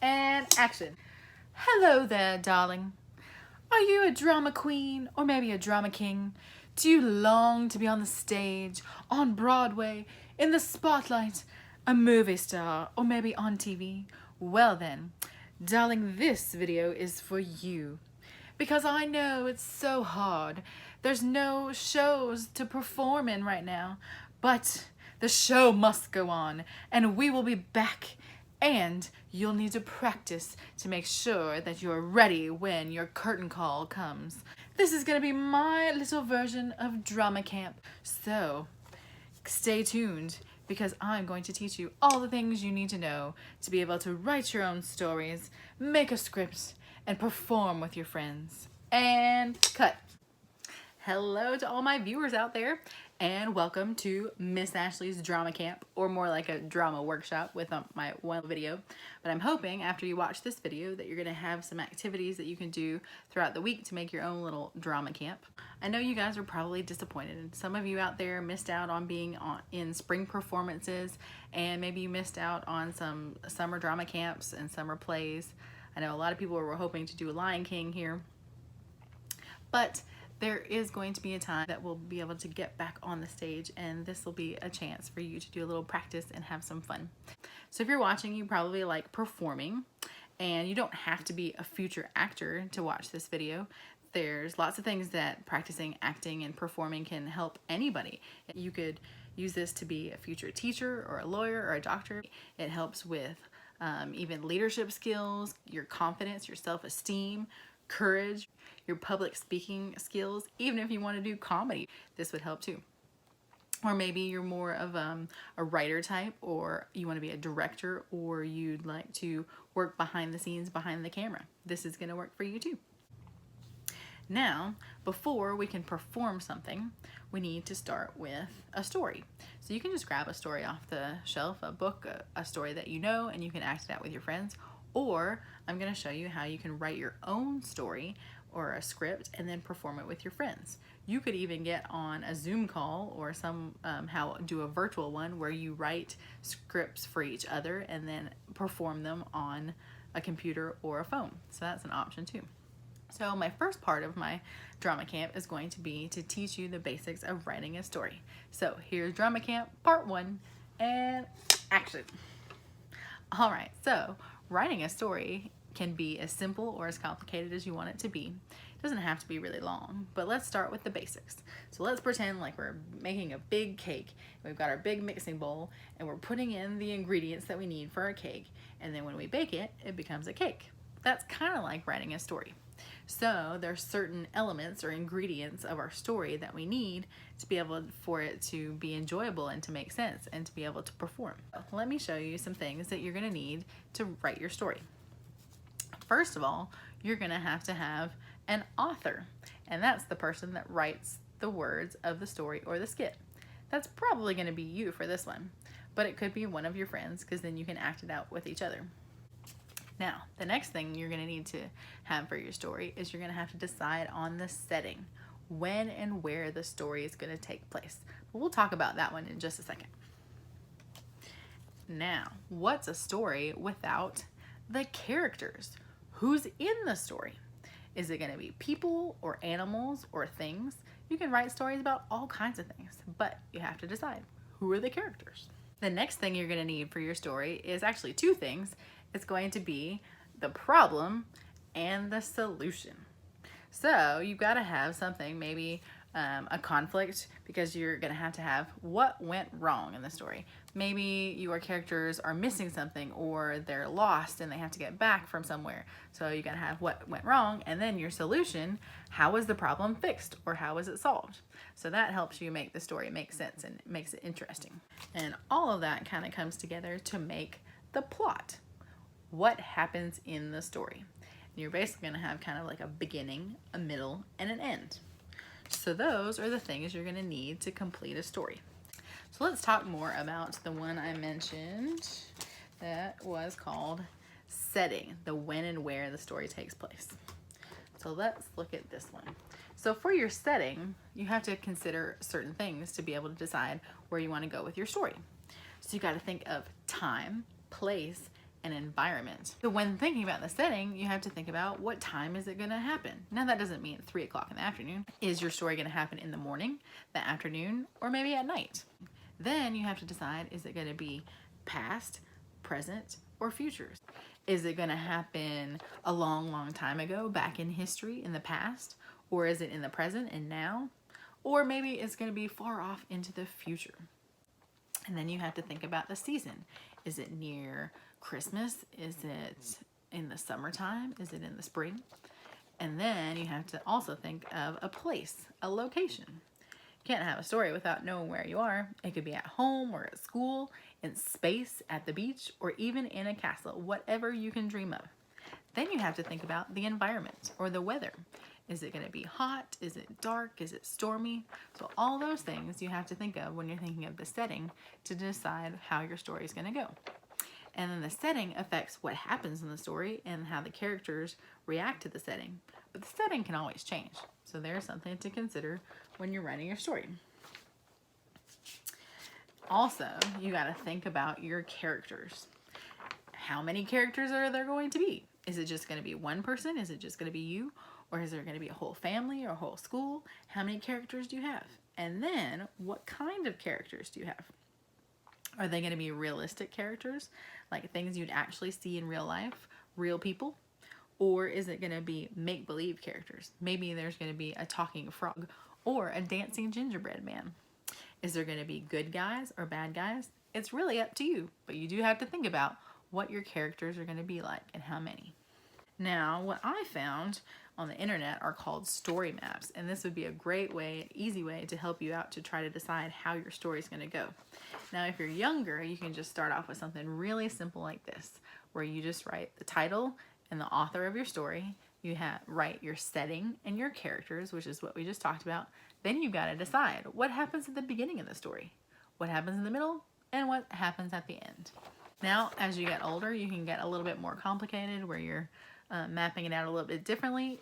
And action. Hello there, darling. Are you a drama queen or maybe a drama king? Do you long to be on the stage, on Broadway, in the spotlight, a movie star, or maybe on TV? Well then, darling, this video is for you. Because I know it's so hard. There's no shows to perform in right now, but the show must go on, and we will be back. And you'll need to practice to make sure that you're ready when your curtain call comes. This is gonna be my little version of drama camp. So stay tuned because I'm going to teach you all the things you need to know to be able to write your own stories, make a script, and perform with your friends. And cut. Hello to all my viewers out there, and welcome to Miss Ashley's Drama Camp, or more like a drama workshop with my one video. But I'm hoping after you watch this video that you're gonna have some activities that you can do throughout the week to make your own little drama camp. I know you guys are probably disappointed, and some of you out there missed out on being in spring performances, and maybe you missed out on some summer drama camps and summer plays. I know a lot of people were hoping to do a Lion King here, but there is going to be a time that we'll be able to get back on the stage, and this will be a chance for you to do a little practice and have some fun. So if you're watching, you probably like performing, and you don't have to be a future actor to watch this video. There's lots of things that practicing acting and performing can help anybody. You could use this to be a future teacher or a lawyer or a doctor. It helps with even leadership skills, your confidence, your self-esteem, courage, your public speaking skills. Even if you want to do comedy, this would help too. Or maybe you're more of a writer type, or you want to be a director, or you'd like to work behind the scenes, behind the camera. This is going to work for you too. Now, before we can perform something, we need to start with a story. So you can just grab a story off the shelf, a book, a story that you know, and you can act it out with your friends. Or I'm going to show you how you can write your own story or a script and then perform it with your friends. You could even get on a Zoom call or somehow do a virtual one where you write scripts for each other and then perform them on a computer or a phone. So that's an option too. So my first part of my drama camp is going to be to teach you the basics of writing a story. So here's drama camp part 1, and action. All right, so writing a story can be as simple or as complicated as you want it to be. It doesn't have to be really long, but let's start with the basics. So let's pretend like we're making a big cake. We've got our big mixing bowl, and we're putting in the ingredients that we need for our cake. And then when we bake it, it becomes a cake. That's kind of like writing a story. So there's certain elements or ingredients of our story that we need to be able for it to be enjoyable and to make sense and to be able to perform. Let me show you some things that you're going to need to write your story. First of all, you're going to have an author, and that's the person that writes the words of the story or the skit. That's probably going to be you for this one, but it could be one of your friends, because then you can act it out with each other. Now, the next thing you're going to need to have for your story is you're going to have to decide on the setting, when and where the story is going to take place. But we'll talk about that one in just a second. Now, what's a story without the characters? Who's in the story? Is it going to be people or animals or things? You can write stories about all kinds of things, but you have to decide who are the characters. The next thing you're going to need for your story is actually two things. It's going to be the problem and the solution. So you've got to have something, maybe a conflict, because you're going to have what went wrong in the story. Maybe your characters are missing something, or they're lost and they have to get back from somewhere. So you got to have what went wrong, and then your solution, how was the problem fixed, or how was it solved? So that helps you make the story make sense and makes it interesting. And all of that kind of comes together to make the plot. What happens in the story? And you're basically going to have kind of like a beginning, a middle, and an end. So those are the things you're going to need to complete a story. So let's talk more about the one I mentioned that was called setting, the when and where the story takes place. So let's look at this one. So for your setting, you have to consider certain things to be able to decide where you want to go with your story. So you got to think of time, place, an environment. So when thinking about the setting, you have to think about what time is it going to happen. Now that doesn't mean 3 o'clock in the afternoon. Is your story going to happen in the morning, the afternoon, or maybe at night? Then you have to decide, is it going to be past, present, or futures? Is it going to happen a long, long time ago, back in history, in the past? Or is it in the present and now? Or maybe it's going to be far off into the future. And then you have to think about the season. Is it near Christmas? Is it in the summertime? Is it in the spring? And then you have to also think of a place, a location. You can't have a story without knowing where you are. It could be at home or at school, in space, at the beach, or even in a castle, whatever you can dream of. Then you have to think about the environment or the weather. Is it going to be hot? Is it dark? Is it stormy? So all those things you have to think of when you're thinking of the setting to decide how your story is going to go. And then the setting affects what happens in the story and how the characters react to the setting. But the setting can always change. So there's something to consider when you're writing your story. Also, you got to think about your characters. How many characters are there going to be? Is it just going to be one person? Is it just going to be you? Or is there going to be a whole family or a whole school? How many characters do you have? And then what kind of characters do you have? Are they going to be realistic characters, like things you'd actually see in real life, real people? Or is it going to be make-believe characters? Maybe there's going to be a talking frog or a dancing gingerbread man. Is there going to be good guys or bad guys? It's really up to you, but you do have to think about what your characters are going to be like and how many. Now, what I found on the internet are called story maps, and this would be a great way, an easy way to help you out to try to decide how your story is going to go. Now, if you're younger, you can just start off with something really simple like this, where you just write the title and the author of your story. You write your setting and your characters, which is what we just talked about. Then you got to decide what happens at the beginning of the story, what happens in the middle, and what happens at the end. Now, as you get older, you can get a little bit more complicated where you're mapping it out a little bit differently.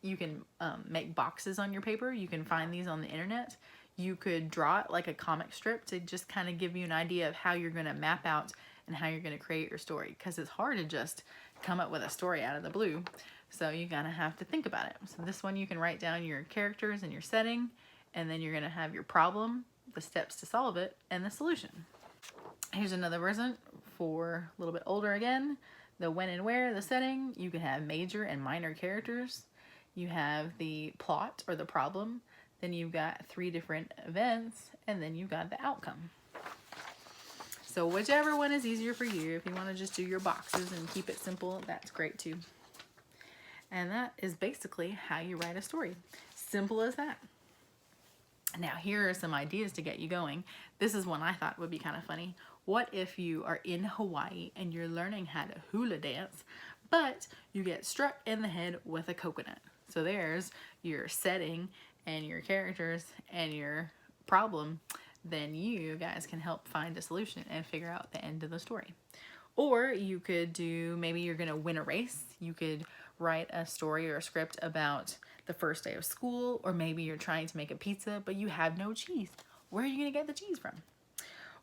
You can make boxes on your paper. You can find these on the internet. You could draw it like a comic strip to just kind of give you an idea of how you're going to map out and how you're going to create your story, because it's hard to just come up with a story out of the blue. So you're going to have to think about it. So this one, you can write down your characters and your setting, and then you're going to have your problem, the steps to solve it, and the solution. Here's another version for a little bit older again. The when and where, the setting. You can have major and minor characters. You have the plot or the problem. Then you've got 3 different events, and then you've got the outcome. So whichever one is easier for you, if you want to just do your boxes and keep it simple, that's great too. And that is basically how you write a story. Simple as that. Now, here are some ideas to get you going. This is one I thought would be kind of funny. What if you are in Hawaii and you're learning how to hula dance, but you get struck in the head with a coconut? So there's your setting and your characters and your problem. Then you guys can help find a solution and figure out the end of the story. Or you could do, maybe you're going to win a race. You could write a story or a script about the first day of school, or maybe you're trying to make a pizza, but you have no cheese. Where are you going to get the cheese from?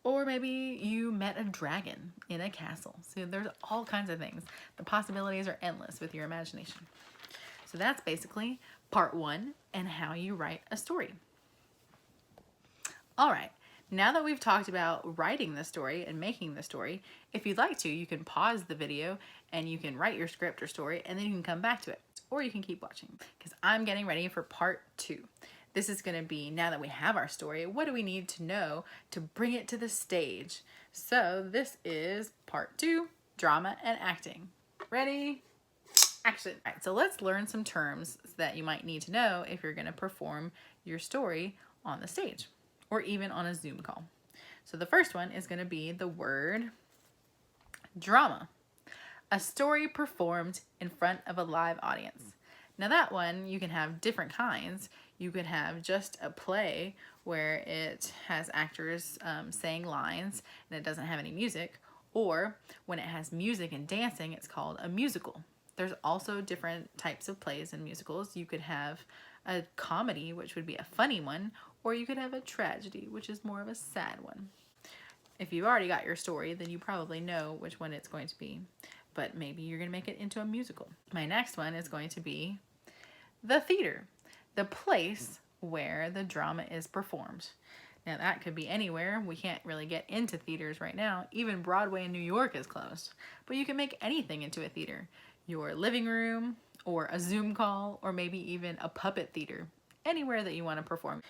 Or maybe you met a dragon in a castle. So there's all kinds of things. The possibilities are endless with your imagination. So that's basically part 1 and how you write a story. All right, now that we've talked about writing the story and making the story, if you'd like to, you can pause the video and you can write your script or story, and then you can come back to it, or you can keep watching, because I'm getting ready for part 2. This is going to be, now that we have our story, what do we need to know to bring it to the stage? So this is part 2, drama and acting. Ready? Action. All right, so let's learn some terms that you might need to know if you're going to perform your story on the stage or even on a Zoom call. So the first one is going to be the word drama. A story performed in front of a live audience. Now that one, you can have different kinds. You could have just a play where it has actors saying lines and it doesn't have any music. Or when it has music and dancing, it's called a musical. There's also different types of plays and musicals. You could have a comedy, which would be a funny one, or you could have a tragedy, which is more of a sad one. If you've already got your story, then you probably know which one it's going to be, but maybe you're going to make it into a musical. My next one is going to be the theater, the place where the drama is performed. Now that could be anywhere. We can't really get into theaters right now. Even Broadway in New York is closed. But you can make anything into a theater. Your living room, or a Zoom call, or maybe even a puppet theater. Anywhere that you want to perform.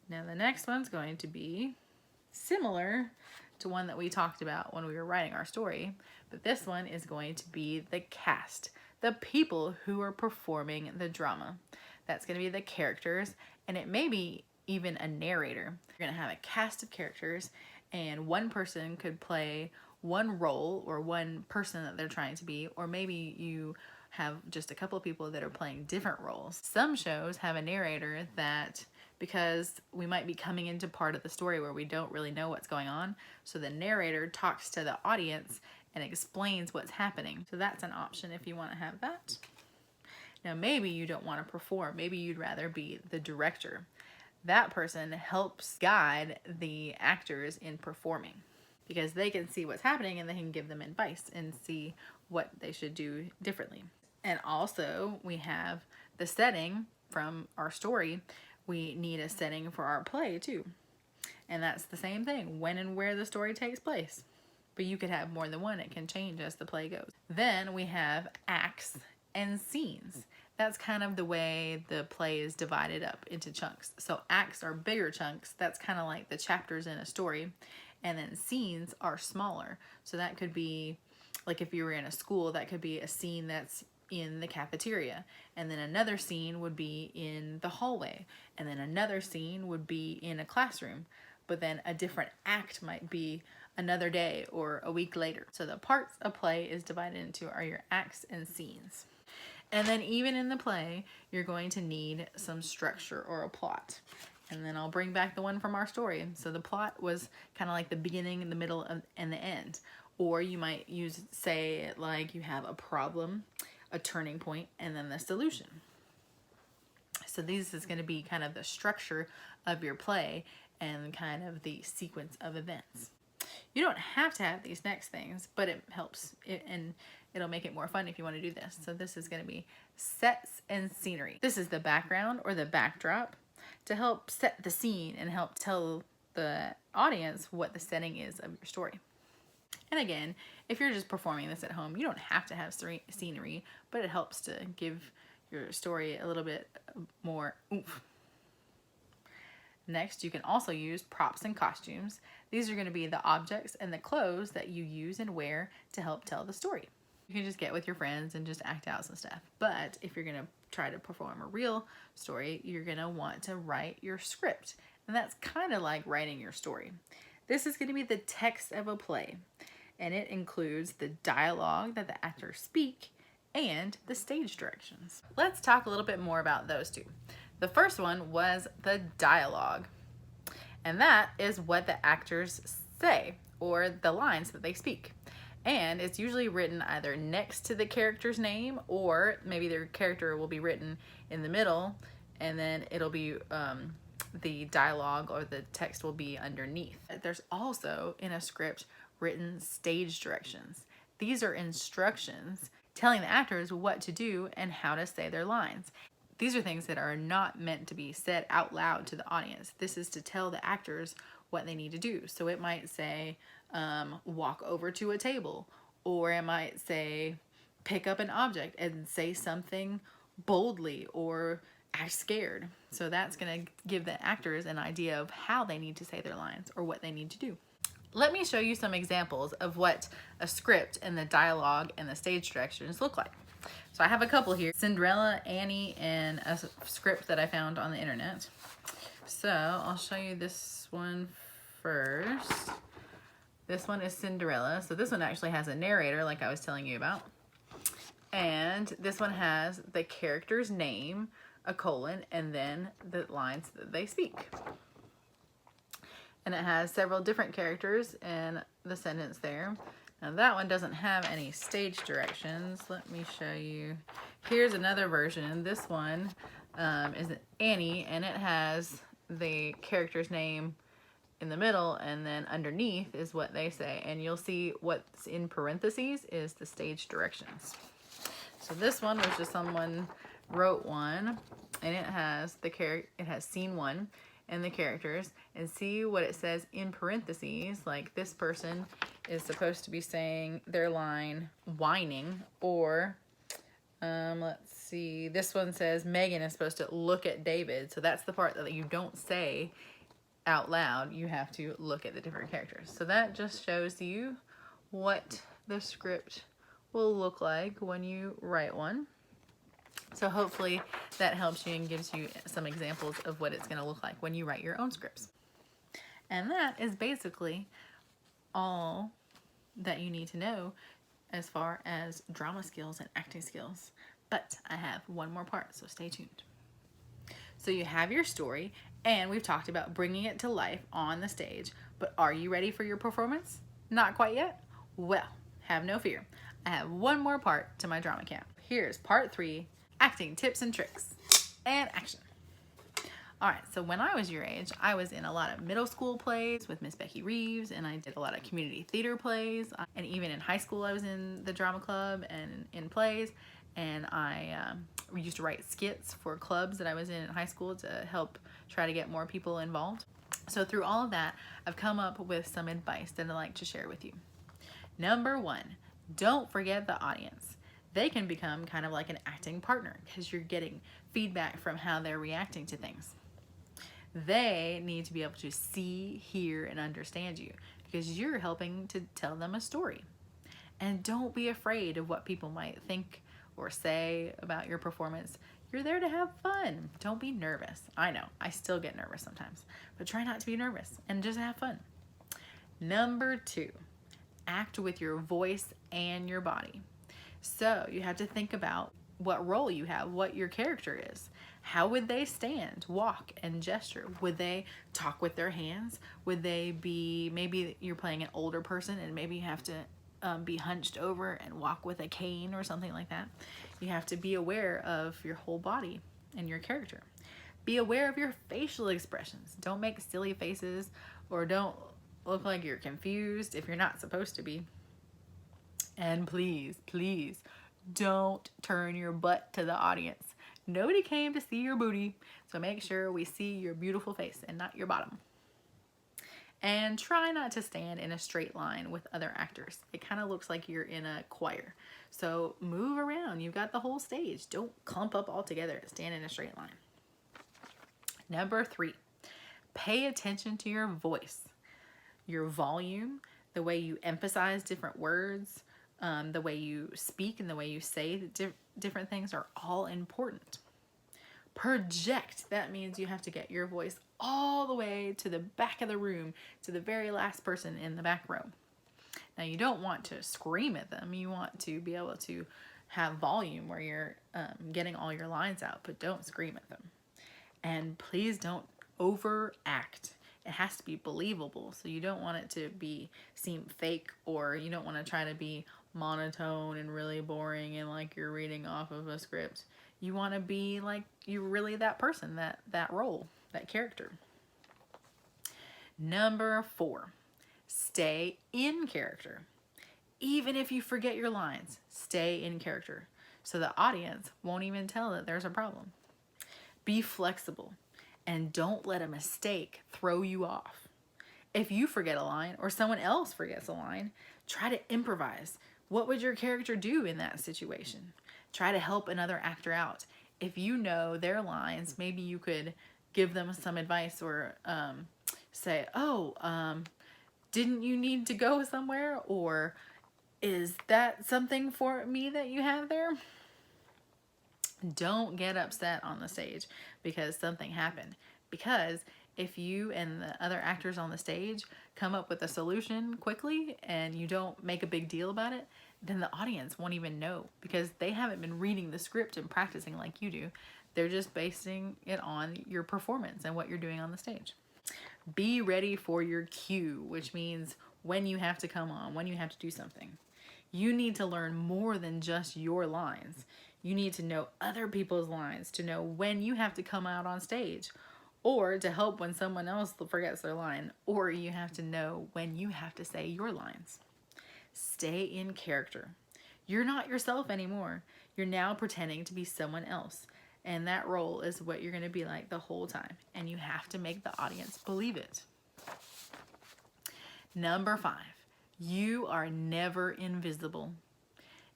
Now the next one's going to be similar to one that we talked about when we were writing our story. But this one is going to be the cast. The people who are performing the drama. That's going to be the characters, and it may be even a narrator. You're going to have a cast of characters, and one person could play one role or one person that they're trying to be, or maybe you have just a couple of people that are playing different roles. Some shows have a narrator that, because we might be coming into part of the story where we don't really know what's going on, so the narrator talks to the audience and explains what's happening. So that's an option if you want to have that. Now maybe you don't want to perform. Maybe you'd rather be the director. That person helps guide the actors in performing because they can see what's happening and they can give them advice and see what they should do differently. And also we have the setting from our story. We need a setting for our play too. And that's the same thing, when and where the story takes place. But you could have more than one. It can change as the play goes. Then we have acts and scenes. That's kind of the way the play is divided up into chunks. So acts are bigger chunks. That's kind of like the chapters in a story. And then scenes are smaller. So that could be, like if you were in a school, that could be a scene that's in the cafeteria. And then another scene would be in the hallway. And then another scene would be in a classroom. But then a different act might be another day or a week later. So the parts of play is divided into are your acts and scenes. And then even in the play, you're going to need some structure or a plot. And then I'll bring back the one from our story. So the plot was kind of like the beginning, the middle, and the end. Or you might say it like you have a problem, a turning point, and then the solution. So this is going to be kind of the structure of your play and kind of the sequence of events. You don't have to have these next things, but it helps, and it'll make it more fun if you want to do this. So this is going to be sets and scenery. This is the background or the backdrop to help set the scene and help tell the audience what the setting is of your story. And again, if you're just performing this at home, you don't have to have scenery, but it helps to give your story a little bit more oomph. Next, you can also use props and costumes. These are going to be the objects and the clothes that you use and wear to help tell the story. You can just get with your friends and just act out some stuff. But if you're going to try to perform a real story, you're going to want to write your script. And that's kind of like writing your story. This is going to be the text of a play. And it includes the dialogue that the actors speak and the stage directions. Let's talk a little bit more about those two. The first one was the dialogue, and that is what the actors say or the lines that they speak. And it's usually written either next to the character's name, or maybe their character will be written in the middle, and then it'll be the dialogue or the text will be underneath. There's also in a script written stage directions. These are instructions telling the actors what to do and how to say their lines. These are things that are not meant to be said out loud to the audience. This is to tell the actors what they need to do. So it might say, walk over to a table, or it might say, pick up an object and say something boldly or act scared. So that's going to give the actors an idea of how they need to say their lines or what they need to do. Let me show you some examples of what a script and the dialogue and the stage directions look like. So I have a couple here, Cinderella, Annie, and a script that I found on the internet. So I'll show you this one first. This one is Cinderella. So this one actually has a narrator like I was telling you about. And this one has the character's name, a colon, and then the lines that they speak. And it has several different characters in the sentence there. Now that one doesn't have any stage directions. Let me show you. Here's another version. This one is Annie, and it has the character's name in the middle, and then underneath is what they say. And you'll see what's in parentheses is the stage directions. So this one was just someone wrote one, and it has it has scene 1 and the characters, and see what it says in parentheses. Like this person is supposed to be saying their line whining, or let's see, this one says Megan is supposed to look at David. So that's the part that you don't say out loud. You have to look at the different characters. So that just shows you what the script will look like when you write one. So hopefully that helps you and gives you some examples of what it's going to look like when you write your own scripts. And that is basically all that you need to know as far as drama skills and acting skills. But I have one more part, so stay tuned. So you have your story, and we've talked about bringing it to life on the stage, but are you ready for your performance? Not quite yet? Well, have no fear. I have one more part to my drama camp. Here's part 3, acting tips and tricks, and action. All right, so when I was your age, I was in a lot of middle school plays with Miss Becky Reeves, and I did a lot of community theater plays, and even in high school I was in the drama club and in plays, and I used to write skits for clubs that I was in high school to help try to get more people involved. So through all of that, I've come up with some advice that I'd like to share with you. Number 1, don't forget the audience. They can become kind of like an acting partner because you're getting feedback from how they're reacting to things. They need to be able to see, hear, and understand you because you're helping to tell them a story. And don't be afraid of what people might think or say about your performance. You're there to have fun. Don't be nervous. I know, I still get nervous sometimes, but try not to be nervous and just have fun. Number 2, act with your voice and your body. So you have to think about what role you have, what your character is. How would they stand, walk, and gesture? Would they talk with their hands? Would they be, maybe you're playing an older person and maybe you have to be hunched over and walk with a cane or something like that. You have to be aware of your whole body and your character. Be aware of your facial expressions. Don't make silly faces or don't look like you're confused if you're not supposed to be. And please, please don't turn your butt to the audience. Nobody came to see your booty, so make sure we see your beautiful face and not your bottom. And try not to stand in a straight line with other actors. It kind of looks like you're in a choir. So move around. You've got the whole stage. Don't clump up all together. Stand in a straight line. Number 3, pay attention to your voice. Your volume, the way you emphasize different words, the way you speak and the way you say different things are all important. Project, that means you have to get your voice all the way to the back of the room, to the very last person in the back row. Now you don't want to scream at them, you want to be able to have volume where you're getting all your lines out, but don't scream at them. And please don't overact. It has to be believable, so you don't want it to seem fake, or you don't want to try to be monotone and really boring and like you're reading off of a script. You want to be like you're really that person, that role, that character. Number 4, stay in character. Even if you forget your lines, stay in character so the audience won't even tell that there's a problem. Be flexible and don't let a mistake throw you off. If you forget a line or someone else forgets a line, try to improvise. What would your character do in that situation? Try to help another actor out. If you know their lines, maybe you could give them some advice or say, didn't you need to go somewhere? Or is that something for me that you have there? Don't get upset on the stage because something happened. Because if you and the other actors on the stage come up with a solution quickly and you don't make a big deal about it, then the audience won't even know because they haven't been reading the script and practicing like you do. They're just basing it on your performance and what you're doing on the stage. Be ready for your cue, which means when you have to come on, when you have to do something. You need to learn more than just your lines. You need to know other people's lines to know when you have to come out on stage or to help when someone else forgets their line, or you have to know when you have to say your lines. Stay in character. You're not yourself anymore. You're now pretending to be someone else. And that role is what you're going to be like the whole time. And you have to make the audience believe it. Number 5, you are never invisible.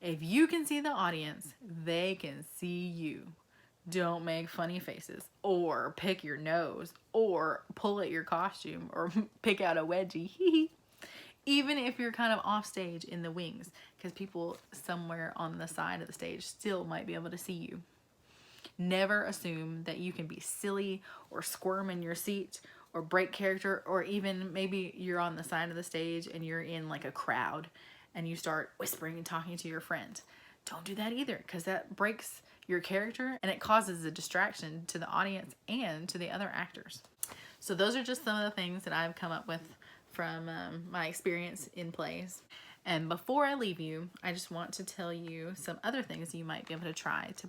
If you can see the audience, they can see you. Don't make funny faces, or pick your nose, or pull at your costume, or pick out a wedgie. Even if you're kind of off stage in the wings, because people somewhere on the side of the stage still might be able to see you. Never assume that you can be silly or squirm in your seat or break character, or even maybe you're on the side of the stage and you're in like a crowd and you start whispering and talking to your friend. Don't do that either, because that breaks your character and it causes a distraction to the audience and to the other actors. So those are just some of the things that I've come up with from my experience in plays. And before I leave you, I just want to tell you some other things you might be able to try to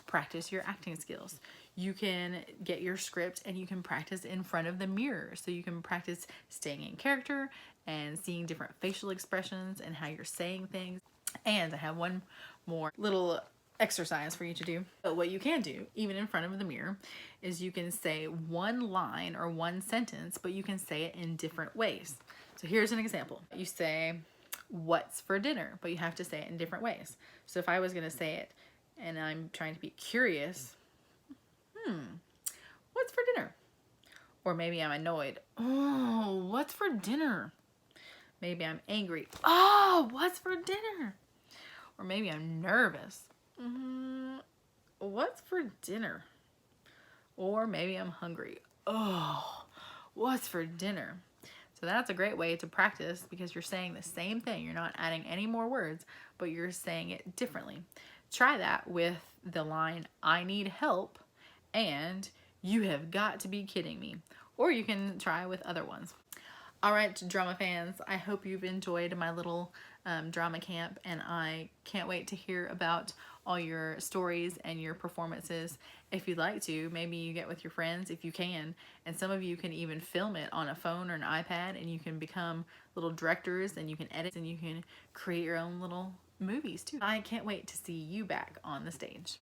practice your acting skills. You can get your script and you can practice in front of the mirror. So you can practice staying in character and seeing different facial expressions and how you're saying things. And I have one more little exercise for you to do. But what you can do, even in front of the mirror, is you can say one line or one sentence, but you can say it in different ways. So here's an example. You say, "What's for dinner?" but you have to say it in different ways. So if I was going to say it and I'm trying to be curious, what's for dinner? Or maybe I'm annoyed. Oh, what's for dinner? Maybe I'm angry. Oh, what's for dinner? Or maybe I'm nervous. What's for dinner? Or maybe I'm hungry. Oh, what's for dinner? So that's a great way to practice, because you're saying the same thing. You're not adding any more words, but you're saying it differently. Try that with the line, "I need help," and "You have got to be kidding me." Or you can try with other ones. All right, drama fans, I hope you've enjoyed my little drama camp, and I can't wait to hear about all your stories and your performances. If you'd like to, maybe you get with your friends if you can, and some of you can even film it on a phone or an iPad, and you can become little directors, and you can edit, and you can create your own little movies too. I can't wait to see you back on the stage.